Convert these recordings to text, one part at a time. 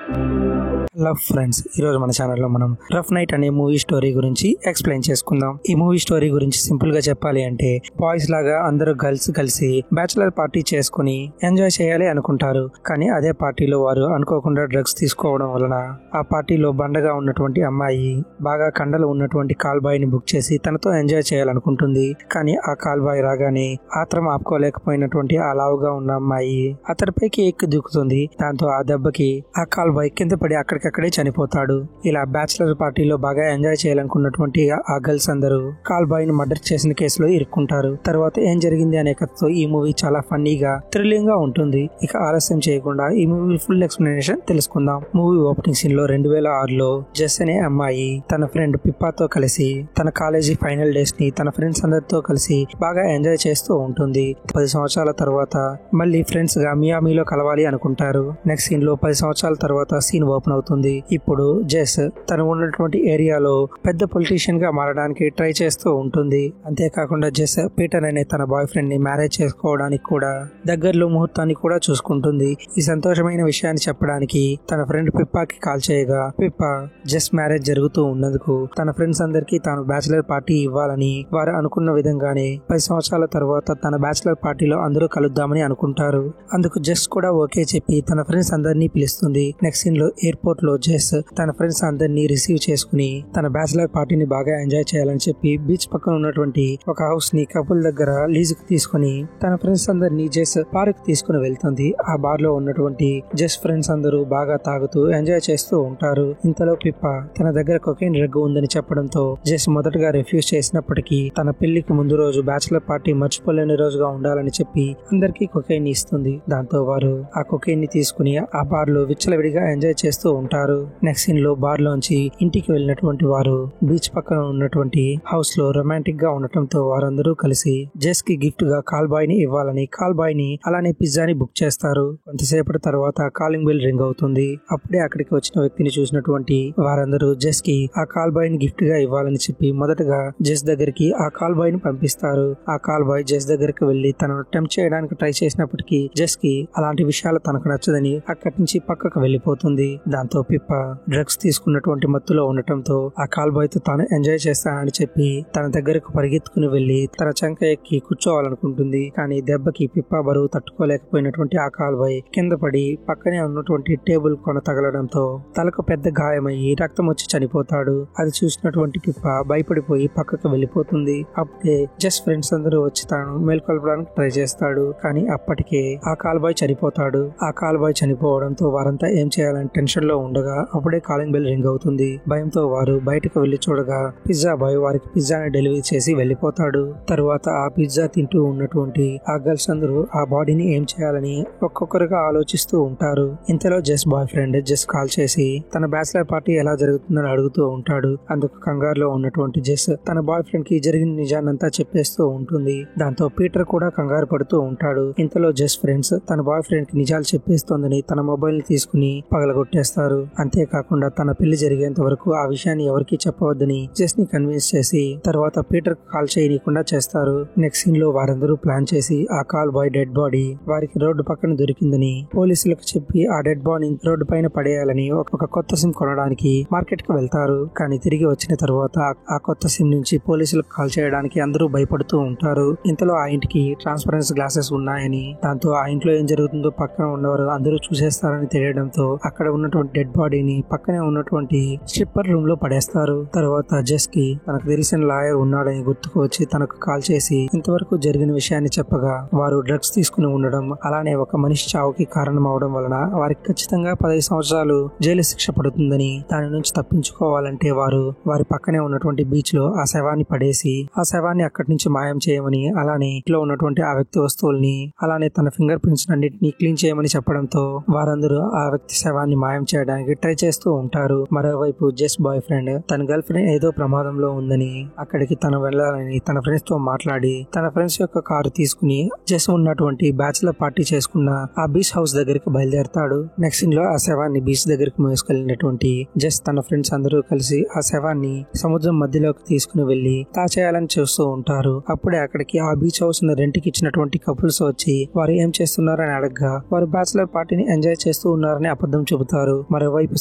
Hello friends, ఈరోజు మన ఛానల్లో మనం రఫ్ నైట్ అనే మూవీ స్టోరీ గురించి ఎక్స్ప్లెయిన్ చేసుకుందాం. ఈ మూవీ స్టోరీ గురించి సింపుల్ గా చెప్పాలి అంటే, బాయ్స్ లాగా అందరూ గర్ల్స్ కలిసి బ్యాచులర్ పార్టీ చేసుకుని ఎంజాయ్ చేయాలి అనుకుంటారు. కానీ అదే పార్టీలో వారు అనుకోకుండా డ్రగ్స్ తీసుకోవడం వలన ఆ పార్టీలో బండగా ఉన్నటువంటి అమ్మాయి బాగా కండలు ఉన్నటువంటి కాల్ బాయ్ ని బుక్ చేసి తనతో ఎంజాయ్ చేయాలనుకుంటుంది. కానీ ఆ కాల్ బాయ్ రాగానే ఆత్రం ఆపుకోలేకపోయినటువంటి ఆ లావుగా ఉన్న అమ్మాయి అతడిపైకి ఎక్కి దూకుతుంది. దాంతో ఆ దెబ్బకి ఆ కాల్ బాయ్ కింద పడి అక్కడికక్కడే చనిపోతాడు. ఇలా బ్యాచులర్ పార్టీలో బాగా ఎంజాయ్ చేయాలనుకున్నటువంటి ఆ గర్ల్స్ అందరూ కాల్ బాయ్ ని మర్డర్ చేసిన కేసులో ఇరుక్కుంటారు. తర్వాత ఏం జరిగింది అనే కథతో ఈ మూవీ చాలా ఫన్నీగా థ్రిల్లింగ్ గా ఉంటుంది. ఇక ఆలస్యం చేయకుండా ఈ మూవీ ఫుల్ ఎక్స్ప్లెనేషన్ తెలుసుకుందాం. మూవీ ఓపెనింగ్ సీన్ లో 2006లో జెస్ అనే అమ్మాయి తన ఫ్రెండ్ పిప్పాతో కలిసి తన కాలేజీ ఫైనల్ డేస్ ని తన ఫ్రెండ్స్ అందరితో కలిసి బాగా ఎంజాయ్ చేస్తూ ఉంటుంది. 10 సంవత్సరాల తర్వాత మళ్ళీ ఫ్రెండ్స్ గా మియామిలో కలవాలి అనుకుంటారు. నెక్స్ట్ సీన్ లో 10 సంవత్సరాల తర్వాత సీన్ ఓపెన్ అవుతుంది. ఇప్పుడు జెస్ తను ఉన్నటువంటి ఏరియాలో పెద్ద పొలిటీషియన్ గా మారడానికి ట్రై చేస్తూ ఉంటుంది. అంతేకాకుండా జెస్ పీటర్ అనే తన బాయ్ ఫ్రెండ్ ని మ్యారేజ్ చేసుకోవడానికి కూడా దగ్గరలో ముహూర్తాన్ని కూడా చూసుకుంటుంది. ఈ సంతోషమైన విషయాన్ని చెప్పడానికి తన ఫ్రెండ్ పిప్పాకి కాల్ చేయగా, పిప్పా జెస్ మ్యారేజ్ జరుగుతూ ఉన్నందుకు తన ఫ్రెండ్స్ అందరికీ తాను బ్యాచులర్ పార్టీ ఇవ్వాలని వారు అనుకున్న విధంగానే 10 సంవత్సరాల తర్వాత తన బ్యాచులర్ పార్టీలో అందరూ కలుద్దామని అనుకుంటారు. అందుకు జెస్ కూడా ఓకే చెప్పి తన ఫ్రెండ్స్ అందరినీ పిలుస్తుంది. నెక్స్ట్ సీన్ లో ఎయిర్పోర్ట్ లో జెస్ తన ఫ్రెండ్స్ అందరినీ రిసీవ్ చేసుకుని తన బ్యాచులర్ పార్టీని బాగా ఎంజాయ్ చేయాలని చెప్పి బీచ్ పక్కన ఉన్నటువంటి ఒక హౌస్ ని కపుల్ దగ్గర లీజ్ కు తీసుకుని తన ఫ్రెండ్స్ అందరినీ జెస్ పార్క్ తీసుకుని వెళ్తుంది. ఆ బార్ లో ఉన్నటువంటి జెస్ ఫ్రెండ్స్ అందరూ బాగా తాగుతూ ఎంజాయ్ చేస్తూ ఉంటారు. ఇంతలో పిప్ప తన దగ్గర కొకైన్ డ్రగ్ ఉందని చెప్పడంతో జెస్ మొదటగా రిఫ్యూజ్ చేసినప్పటికీ తన పెళ్లికి ముందు రోజు బ్యాచులర్ పార్టీ మర్చిపోలేని రోజుగా ఉండాలని చెప్పి అందరికీ కొకైన్ ఇస్తుంది. దాంతో వారు ఆ కొకైన్ ని తీసుకుని ఆ బార్ లో విచ్చలవిడిగా ఎంజాయ్ చేస్తూ ఉంటారు. నెక్స్ట్ సీన్ లో బార్ లోంచి ఇంటికి వెళ్ళినటువంటి వారు బీచ్ పక్కన ఉన్నటువంటి హౌస్ లో రొమాంటిక్ గా ఉండటంతో వారందరూ కలిసి జెస్ కి గిఫ్ట్ గా కాల్ బాయ్ ని ఇవ్వాలని కాల్ బాయ్ ని అలానే పిజ్జాని బుక్ చేస్తారు. కొంతసేపటి తర్వాత కాలింగ్ బెల్ రింగ్ అవుతుంది. అప్పుడే అక్కడికి వచ్చిన వ్యక్తిని చూసినటువంటి వారందరూ జెస్ కి ఆ కాల్ బాయ్ ని గిఫ్ట్ గా ఇవ్వాలని చెప్పి మొదటగా జెస్ దగ్గరికి ఆ కాల్ బాయ్ ని పంపిస్తారు. ఆ కాల్ బాయ్ జెస్ దగ్గరికి వెళ్లి తనను టెంప్ట్ చేయడానికి ట్రై చేసినప్పటికీ జెస్ కి అలాంటి విషయాలు తనకు నచ్చదని అక్కడి నుంచి పక్కకు వెళ్లిపోతుంది. దాంతో పిప్ప డ్రగ్స్ తీసుకున్నటువంటి మత్తులో ఉండటంతో ఆ కాల్ బాయ్ తో తాను ఎంజాయ్ చేస్తానని చెప్పి తన దగ్గరకు పరిగెత్తుకుని వెళ్లి తన చంక ఎక్కి కూర్చోవాలనుకుంటుంది. కానీ దెబ్బకి పిప్ప బరువు తట్టుకోలేకపోయినటువంటి ఆ కాల్ బాయ్ కింద పడి పక్కనే ఉన్నటువంటి టేబుల్ కొన తగలడంతో తలకు పెద్ద గాయమయ్యి రక్తం వచ్చి చనిపోతాడు. అది చూసినటువంటి పిప్ప భయపడిపోయి పక్కకు వెళ్లిపోతుంది. అప్పుడే జస్ట్ ఫ్రెండ్స్ అందరూ వచ్చి తాను మేల్కొల్పడానికి ట్రై చేస్తాడు. కానీ అప్పటికే ఆ కాల్ బాయ్ చనిపోతాడు. ఆ కాల్ బాయ్ చనిపోవడంతో వారంతా ఏం చేయాలని టెన్షన్ లో ఉండగా అప్పుడే కాలింగ్ బెల్ రింగ్ అవుతుంది. భయంతో వారు బయటకు వెళ్లి చూడగా పిజ్జా బాయ్ వారికి పిజ్జాని డెలివరీ చేసి వెళ్లిపోతాడు. తరువాత ఆ పిజ్జా తింటూ ఉన్నటువంటి ఆ గర్ల్స్ అందరూ ఆ బాడీని ఏం చేయాలని ఒక్కొక్కరుగా ఆలోచిస్తూ ఉంటారు. ఇంతలో జెస్ బాయ్ ఫ్రెండ్ జెస్ కాల్ చేసి తన బ్యాచులర్ పార్టీ ఎలా జరుగుతుందని అడుగుతూ ఉంటాడు. అందుకు కంగారులో ఉన్నటువంటి జెస్ తన బాయ్ ఫ్రెండ్ కి జరిగిన నిజాన్నంతా చెప్పేస్తూ ఉంటుంది. దాంతో పీటర్ కూడా కంగారు పడుతూ ఉంటాడు. ఇంతలో జెస్ ఫ్రెండ్స్ తన బాయ్ ఫ్రెండ్ కి నిజాలు చెప్పేస్తోందని తన మొబైల్ ని తీసుకుని పగలగొట్టేస్తారు. అంతేకాకుండా తన పెళ్లి జరిగేంత వరకు ఆ విషయాన్ని ఎవరికీ చెప్పవద్దని జెస్ ని కన్విన్స్ చేసి తర్వాత పీటర్ కాల్ చేయనీయకుండా చేస్తారు. నెక్స్ట్ సీన్ లో వారందరూ ప్లాన్ చేసి ఆ కాల్ బాయ్ డెడ్ బాడీ వారికి రోడ్డు పక్కన దొరికిందని పోలీసులకు చెప్పి ఆ డెడ్ బాడీ రోడ్డు పైన పడేయాలని ఒక కొత్త సిమ్ కొనడానికి మార్కెట్ కు వెళ్తారు. కానీ తిరిగి వచ్చిన తర్వాత ఆ కొత్త సిమ్ నుంచి పోలీసులకు కాల్ చేయడానికి అందరూ భయపడుతూ ఉంటారు. ఇంతలో ఆ ఇంటికి ట్రాన్స్పరెన్స్ గ్లాసెస్ ఉన్నాయని, దాంతో ఆ ఇంట్లో ఏం జరుగుతుందో పక్కన ఉన్నవారు అందరూ చూసేస్తారని తెలియడంతో అక్కడ ఉన్నటువంటి డెడ్ బాడీని పక్కనే ఉన్నటువంటి స్ట్రిప్పర్ రూమ్ లో పడేస్తారు. తర్వాత జెస్ కి తనకు తెలిసిన లాయర్ ఉన్నాడని గుర్తుకు వచ్చి తనకు కాల్ చేసి ఇంతవరకు జరిగిన విషయాన్ని చెప్పగా వారు డ్రగ్స్ తీసుకుని ఉండడం అలానే ఒక మనిషి చావుకి కారణం అవడం వలన వారికి ఖచ్చితంగా 15 సంవత్సరాలు జైలు శిక్ష పడుతుందని, దాని నుంచి తప్పించుకోవాలంటే వారు వారి పక్కనే ఉన్నటువంటి బీచ్ లో ఆ శవాన్ని పడేసి ఆ శవాన్ని అక్కడి నుంచి మాయం చేయమని, అలానే ఇంట్లో ఉన్నటువంటి ఆ వ్యక్తి వస్తువుల్ని అలానే తన ఫింగర్ ప్రింట్స్ అన్నిటిని క్లీన్ చేయమని చెప్పడంతో వారందరూ ఆ వ్యక్తి శవాన్ని మాయం చేయడానికి ట్రై చేస్తూ ఉంటారు. మరోవైపు జెస్ బాయ్ ఫ్రెండ్ తన గర్ల్ ఫ్రెండ్ ఏదో ప్రమాదంలో ఉందని అక్కడికి తను వెళ్లాలని తన ఫ్రెండ్స్ తో మాట్లాడి తన ఫ్రెండ్స్ యొక్క కారు తీసుకుని జెస్ ఉన్నటువంటి బ్యాచులర్ పార్టీ చేసుకున్న ఆ బీచ్ హౌస్ దగ్గరికి బయలుదేరతాడు. నెక్స్ట్ సీన్ లో ఆ శవాన్ని బీచ్ దగ్గరికి మోసుకెళ్లినటువంటి జెస్ తన ఫ్రెండ్స్ అందరూ కలిసి ఆ శవాన్ని సముద్రం మధ్యలోకి తీసుకుని వెళ్లి దాచేయాలని చూస్తూ ఉంటారు. అప్పుడే అక్కడికి ఆ బీచ్ హౌస్ ను రెంట్కి ఇచ్చినటువంటి కపుల్స్ వచ్చి వారు ఏం చేస్తున్నారని అడగగా వారు బ్యాచులర్ పార్టీని ఎంజాయ్ చేస్తూ ఉన్నారని అబద్ధం అబద్ధం చెబుతారు. మరోవైపు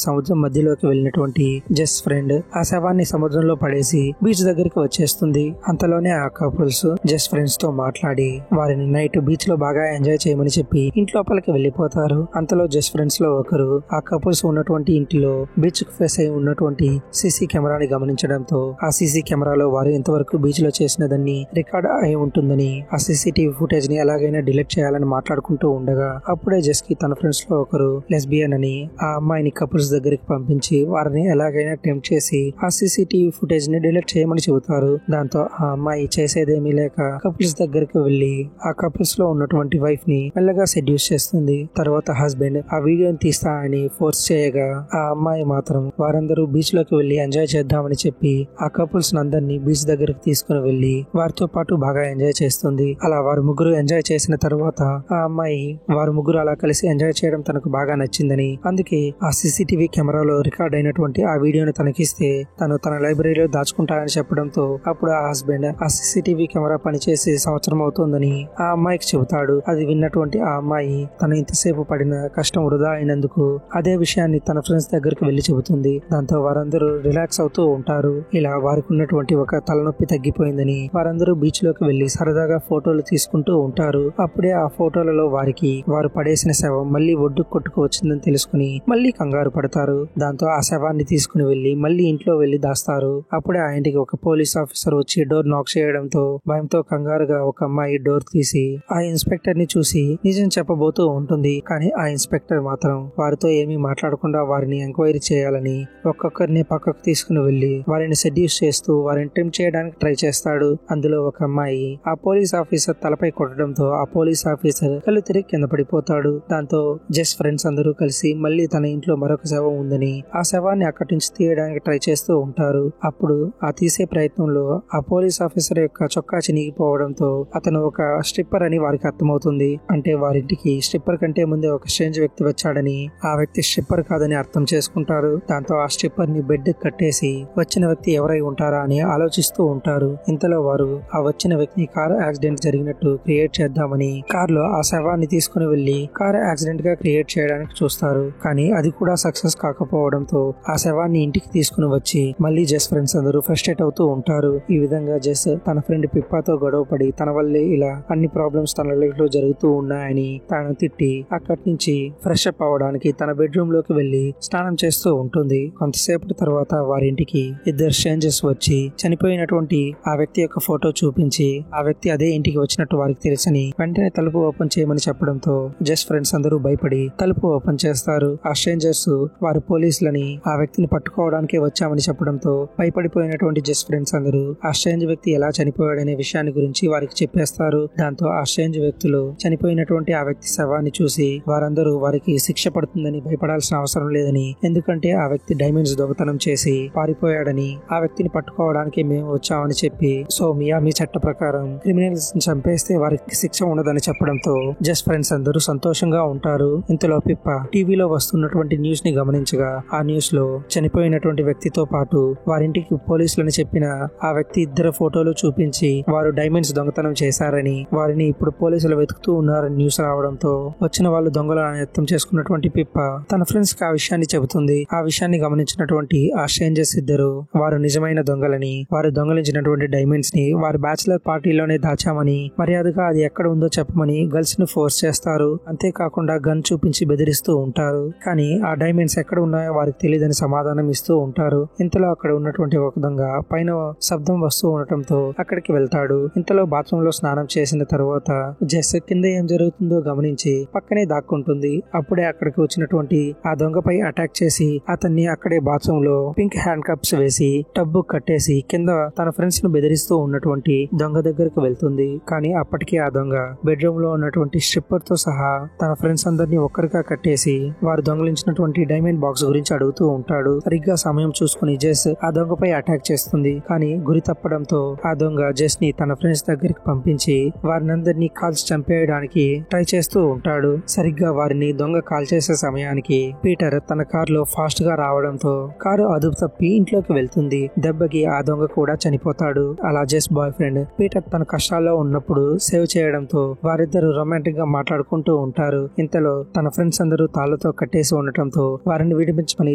సముద్రం మధ్యలోకి వెళ్ళినటువంటి జెస్ ఫ్రెండ్ ఆ శవాన్ని సముద్రంలో పడేసి బీచ్ దగ్గరికి వచ్చేస్తుంది. అంతలోనే ఆ కపుల్స్ జెస్ ఫ్రెండ్స్ తో మాట్లాడి వారిని నైట్ బీచ్ లో బాగా ఎంజాయ్ చేయమని చెప్పి ఇంట్లోపలికి వెళ్లిపోతారు. అంతలో జెస్ ఫ్రెండ్స్ లో ఒకరు ఆ కపుల్స్ ఉన్నటువంటి ఇంటిలో బీచ్ కు ఫేస్ అయి ఉన్నటువంటి సీసీ కెమెరాని గమనించడంతో ఆ సీసీ కెమెరాలో వారు ఇంతవరకు బీచ్ లో చేసినదాన్ని రికార్డ్ అయి ఉంటుందని ఆ సీసీటీవీ ఫుటేజ్ ని ఎలాగైనా డిలీట్ చేయాలని మాట్లాడుకుంటూ ఉండగా అప్పుడే జెస్ కి తన ఫ్రెండ్స్ లో ఒకరు లెస్బియన్ అని ఆ అమ్మాయిని కపుల్స్ దగ్గరికి పంపించి వారిని ఎలాగైనా టెంప్ట్ చేసి ఆ సీసీటీవీ ఫుటేజ్ ని డిలీట్ చేయమని చెబుతారు. దాంతో ఆ అమ్మాయి చేసేదేమీ లేక కపుల్స్ దగ్గరికి వెళ్లి ఆ కపుల్స్ లో ఉన్నటువంటి వైఫ్ ని మెల్లగా సెడ్యూస్ చేస్తుంది. తర్వాత హస్బెండ్ ఆ వీడియోని తీస్తా అని ఫోర్స్ చేయగా ఆ అమ్మాయి మాత్రం వారందరూ బీచ్ లోకి వెళ్లి ఎంజాయ్ చేద్దామని చెప్పి ఆ కపుల్స్ అందరినీ బీచ్ దగ్గరికి తీసుకుని వెళ్లి వారితో పాటు బాగా ఎంజాయ్ చేస్తుంది. అలా వారు ముగ్గురు ఎంజాయ్ చేసిన తర్వాత ఆ అమ్మాయి వారు ముగ్గురు అలా కలిసి ఎంజాయ్ చేయడం తనకు బాగా నచ్చిందని అందుకే ఆ సీసీటీవీ కెమెరాలో రికార్డ్ అయినటువంటి ఆ వీడియోని తనకిస్తే తను తన లైబ్రరీలో దాచుకుంటానని చెప్పడంతో అప్పుడు ఆ హస్బెండ్ ఆ సీసీటీవీ కెమెరా పనిచేసి సంవత్సరం అవుతుందని ఆ అమ్మాయికి చెబుతాడు. అది విన్నటువంటి ఆ అమ్మాయి తను ఇంతసేపు పడిన కష్టం వృధా అయినందుకు అదే విషయాన్ని తన ఫ్రెండ్స్ దగ్గరికి వెళ్లి చెబుతుంది. దాంతో వారందరూ రిలాక్స్ అవుతూ ఉంటారు. ఇలా వారికి ఉన్నటువంటి ఒక తలనొప్పి తగ్గిపోయిందని వారందరూ బీచ్ లోకి వెళ్లి సరదాగా ఫోటోలు తీసుకుంటూ ఉంటారు. అప్పుడే ఆ ఫోటోలలో వారికి వారు పడేసిన శవం మళ్లీ ఒడ్డుకు కొట్టుకు వచ్చిందని తెలుసుకుని మళ్లీ కంగారు పడతారు. దాంతో ఆ శవాన్ని తీసుకుని వెళ్లి మళ్లీ ఇంట్లో వెళ్లి దాస్తారు. అప్పుడే ఆ ఇంటికి ఒక పోలీస్ ఆఫీసర్ వచ్చి డోర్ నాక్ చేయడంతో భయంతో కంగారుగా ఒక అమ్మాయి డోర్ తీసి ఆ ఇన్స్పెక్టర్ ని చూసి నిజం చెప్పబోతూ ఉంటుంది. కానీ ఆ ఇన్స్పెక్టర్ మాత్రం వారితో ఏమీ మాట్లాడకుండా వారిని ఎంక్వైరీ చేయాలని ఒక్కొక్కరిని పక్కకు తీసుకుని వెళ్లి వారిని సెడ్యూస్ చేస్తూ వారిని టెంప్ట్ చేయడానికి ట్రై చేస్తాడు. అందులో ఒక అమ్మాయి ఆ పోలీస్ ఆఫీసర్ తలపై కొట్టడంతో ఆ పోలీస్ ఆఫీసర్ కళ్ళు తిరిగి కింద పడిపోతాడు. దాంతో జెస్ ఫ్రెండ్స్ అందరూ కలిసి మళ్లీ తన ఇంట్లో మరొక శవం ఉందని ఆ శవాన్ని అక్కడి నుంచి తీయడానికి ట్రై చేస్తూ ఉంటారు. అప్పుడు ఆ తీసే ప్రయత్నంలో ఆ పోలీస్ ఆఫీసర్ యొక్క చొక్కా చినిగిపోవడంతో అతను ఒక స్ట్రిప్పర్ అని వారికి అర్థమవుతుంది. అంటే వారింటికి స్ట్రిప్పర్ కంటే ముందే ఒక స్ట్రేంజ్ వ్యక్తి వచ్చాడని ఆ వ్యక్తి స్ట్రిప్పర్ కాదని అర్థం చేసుకుంటారు. దాంతో ఆ స్ట్రిప్పర్ ని బెడ్ కట్టేసి వచ్చిన వ్యక్తి ఎవరై ఉంటారా అని ఆలోచిస్తూ ఉంటారు. ఇంతలో వారు ఆ వచ్చిన వ్యక్తి కారు యాక్సిడెంట్ జరిగినట్టు క్రియేట్ చేద్దామని కార్ లో ఆ శవాన్ని తీసుకుని వెళ్లి కారు యాక్సిడెంట్ గా క్రియేట్ చేయడానికి చూస్తారు. కానీ అది కూడా సక్సెస్ కాకపోవడంతో ఆ శవాన్ని ఇంటికి తీసుకుని వచ్చి మళ్లీ జెస్ ఫ్రెండ్స్ అందరూ ఫ్రస్ట్రేట్ అవుతూ ఉంటారు. ఈ విధంగా జెస్ తన ఫ్రెండ్ పిప్పాతో గొడవపడి తన వల్లే ఇలా అన్ని ప్రాబ్లమ్స్ తన లైఫ్ లో జరుగుతూ ఉన్నాయని తాను తిట్టి అక్కడి నుంచి ఫ్రెష్ అప్ అవడానికి తన బెడ్రూమ్ లోకి వెళ్లి స్నానం చేస్తూ ఉంటుంది. కొంతసేపటి తర్వాత వారింటికి ఇద్దరు స్ట్రేంజర్స్ వచ్చి చనిపోయినటువంటి ఆ వ్యక్తి యొక్క ఫోటో చూపించి ఆ వ్యక్తి అదే ఇంటికి వచ్చినట్టు వారికి తెలుసని వెంటనే తలుపు ఓపెన్ చేయమని చెప్పడంతో జెస్ ఫ్రెండ్స్ అందరూ భయపడి తలుపు ఓపెన్ చేస్తారు. ఆ స్ట్రేంజర్స్ వారి పోలీసులని ఆ వ్యక్తిని పట్టుకోవడానికే వచ్చామని చెప్పడంతో భయపడిపోయినటువంటి జెస్ ఫ్రెండ్స్ అందరూ ఆ స్ట్రేంజ్ వ్యక్తి ఎలా చనిపోయాడనే విషయాన్ని గురించి వారికి చెప్పేస్తారు. దాంతో ఆ స్ట్రేంజ్ వ్యక్తులు చనిపోయినటువంటి ఆ వ్యక్తి శవాన్ని చూసి వారందరూ వారికి శిక్ష పడుతుందని భయపడాల్సిన అవసరం లేదని, ఎందుకంటే ఆ వ్యక్తి డైమండ్స్ దొంగతనం చేసి పారిపోయాడని ఆ వ్యక్తిని పట్టుకోవడానికి మేము వచ్చామని చెప్పి సో మియామి చట్ట ప్రకారం క్రిమినల్స్ చంపేస్తే వారికి శిక్ష ఉండదని చెప్పడంతో జెస్ ఫ్రెండ్స్ అందరూ సంతోషంగా ఉంటారు. ఇంతలో పిప్ప టీవీలో వస్తున్నటువంటి న్యూస్ ని గమనించగా ఆ న్యూస్ లో చనిపోయినటువంటి వ్యక్తితో పాటు వారింటికి పోలీసులని చెప్పిన ఆ వ్యక్తి ఇద్దరు ఫోటోలు చూపించి వారు డైమండ్స్ దొంగతనం చేశారని వారిని ఇప్పుడు పోలీసులు వెతుకుతూ ఉన్నారని న్యూస్ రావడంతో వచ్చిన వాళ్ళు దొంగలు అని అర్థం చేసుకున్నటువంటి పిప్ప తన ఫ్రెండ్స్ కి ఆ విషయాన్ని చెబుతుంది. ఆ విషయాన్ని గమనించినటువంటి ఆ స్ట్రేంజర్స్ ఇద్దరు వారు నిజమైన దొంగలని, వారు దొంగలించినటువంటి డైమండ్స్ ని వారి బ్యాచిలర్ పార్టీలోనే దాచామని, మర్యాదగా అది ఎక్కడ ఉందో చెప్పమని గర్ల్స్ ని ఫోర్స్ చేస్తారు. అంతేకాకుండా గన్ చూపించి బెదిరిస్తూ ఉంటారు. కానీ ఆ డైమండ్స్ ఎక్కడ ఉన్నాయో వారికి తెలియదని సమాధానం ఇస్తూ ఉంటారు. ఇంతలో అక్కడ ఉన్నటువంటి ఒక దొంగ పైన శబ్దం వస్తూ ఉండటంతో అక్కడికి వెళ్తాడు. ఇంతలో బాత్రూమ్ లో స్నానం చేసిన తర్వాత జెస్ కింద ఏం జరుగుతుందో గమనించి పక్కనే దాక్కుంటుంది. అప్పుడే అక్కడికి వచ్చినటువంటి ఆ దొంగపై అటాక్ చేసి అతన్ని అక్కడే బాత్రూమ్ లో పింక్ హ్యాండ్ కప్స్ వేసి టబ్బు కట్టేసి కింద తన ఫ్రెండ్స్ ను బెదిరిస్తూ ఉన్నటువంటి దొంగ దగ్గరకు వెళ్తుంది. కానీ అప్పటికే ఆ దొంగ బెడ్రూమ్ లో ఉన్నటువంటి స్ట్రిప్పర్ తో సహా తన ఫ్రెండ్స్ అందరినీ ఒక్కరిగా కట్టేసి వారు దొంగలించినటువంటి డైమండ్ బాక్స్ గురించి అడుగుతూ ఉంటాడు. సరిగ్గా సమయం చూసుకుని జెస్ ఆ దొంగపై అటాక్ చేస్తుంది. కానీ గురి తప్పడంతో ఆ దొంగ జెస్ ని తన ఫ్రెండ్స్ దగ్గరికి పంపించి వారినందరినీ కాల్చి చంపేయడానికి ట్రై చేస్తూ ఉంటాడు. సరిగ్గా వారిని దొంగ కాల్ చేసే సమయానికి పీటర్ తన కారులో ఫాస్ట్ గా రావడంతో కారు అదుపు తప్పి ఇంట్లోకి వెళ్తుంది. దెబ్బకి ఆ దొంగ కూడా చనిపోతాడు. అలా జెస్ బాయ్ ఫ్రెండ్ పీటర్ తన కష్టాల్లో ఉన్నప్పుడు సేవ్ చేయడంతో వారిద్దరు రొమాంటిక్ గా మాట్లాడుకుంటూ ఉంటారు. ఇంతలో తన ఫ్రెండ్స్ అందరూ తాళ్లతో తాళ్లతో కట్టేసి ఉండటంతో వారిని విడిపించమని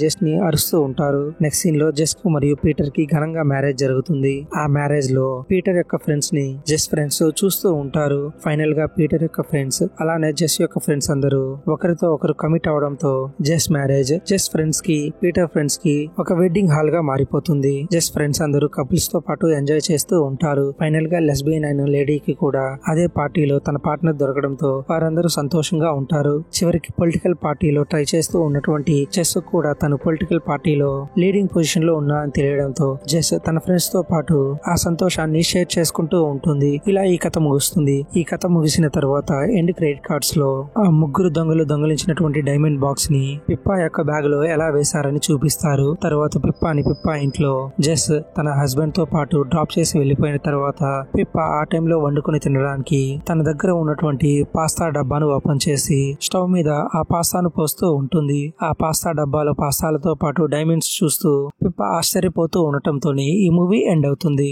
జెస్ ని అరుస్తూ ఉంటారు. నెక్స్ట్ సీన్ లో జెస్ కు మరియు పీటర్ కి ఘనంగా మ్యారేజ్ జరుగుతుంది. ఆ మ్యారేజ్ లో పీటర్ యొక్క ఫ్రెండ్స్ ని జెస్ ఫ్రెండ్స్ చూస్తూ ఉంటారు. ఫైనల్ గా పీటర్ యొక్క ఫ్రెండ్స్ అలానే జెస్ యొక్క ఫ్రెండ్స్ అందరూ ఒకరితో ఒకరు కమిట్ అవడంతో జెస్ మ్యారేజ్ జెస్ ఫ్రెండ్స్ కి పీటర్ ఫ్రెండ్స్ కి ఒక వెడ్డింగ్ హాల్ గా మారిపోతుంది. జెస్ ఫ్రెండ్స్ అందరూ కపుల్స్ తో పాటు ఎంజాయ్ చేస్తూ ఉంటారు. ఫైనల్ గా లెస్బియన్ అయిన లేడీకి కూడా అదే పార్టీలో తన పార్ట్నర్ దొరకడంతో వారందరూ సంతోషంగా ఉంటారు. చివరికి పొలిటికల్ పార్టీలో ట్రై చేస్తూ ఉన్నటువంటి జెస్ కూడా తను పొలిటికల్ పార్టీలో లీడింగ్ పొజిషన్ లో ఉన్నా అని తెలియడంతో జెస్ తన ఫ్రెండ్స్ తో పాటు ఆ సంతోషాన్ని షేర్ చేసుకుంటూ ఉంటుంది. ఇలా ఈ కథ ముగుస్తుంది. ఈ కథ ముగిసిన తర్వాత ఎండ్ క్రెడిట్ కార్డ్స్ లో ఆ ముగ్గురు దొంగలు దొంగలించినటువంటి డైమండ్ బాక్స్ ని పిప్పా యొక్క బ్యాగ్ లో ఎలా వేశారని చూపిస్తారు. తర్వాత పిప్పా ఇంట్లో జెస్ తన హస్బెండ్ తో పాటు డ్రాప్ చేసి వెళ్లిపోయిన తర్వాత పిప్పా ఆ టైంలో వండుకొని తినడానికి తన దగ్గర ఉన్నటువంటి పాస్తా డబ్బాను ఓపెన్ చేసి స్టవ్ మీద ఆ పాస్తాను పోస్తూ ఉంటుంది. ఆ పాస్తా డబ్బాలో పాస్తాలతో పాటు డైమండ్స్ చూస్తూ పిప్పా ఆశ్చర్యపోతూ ఉండటంతోనే ఈ మూవీ ఎండ్ అవుతుంది.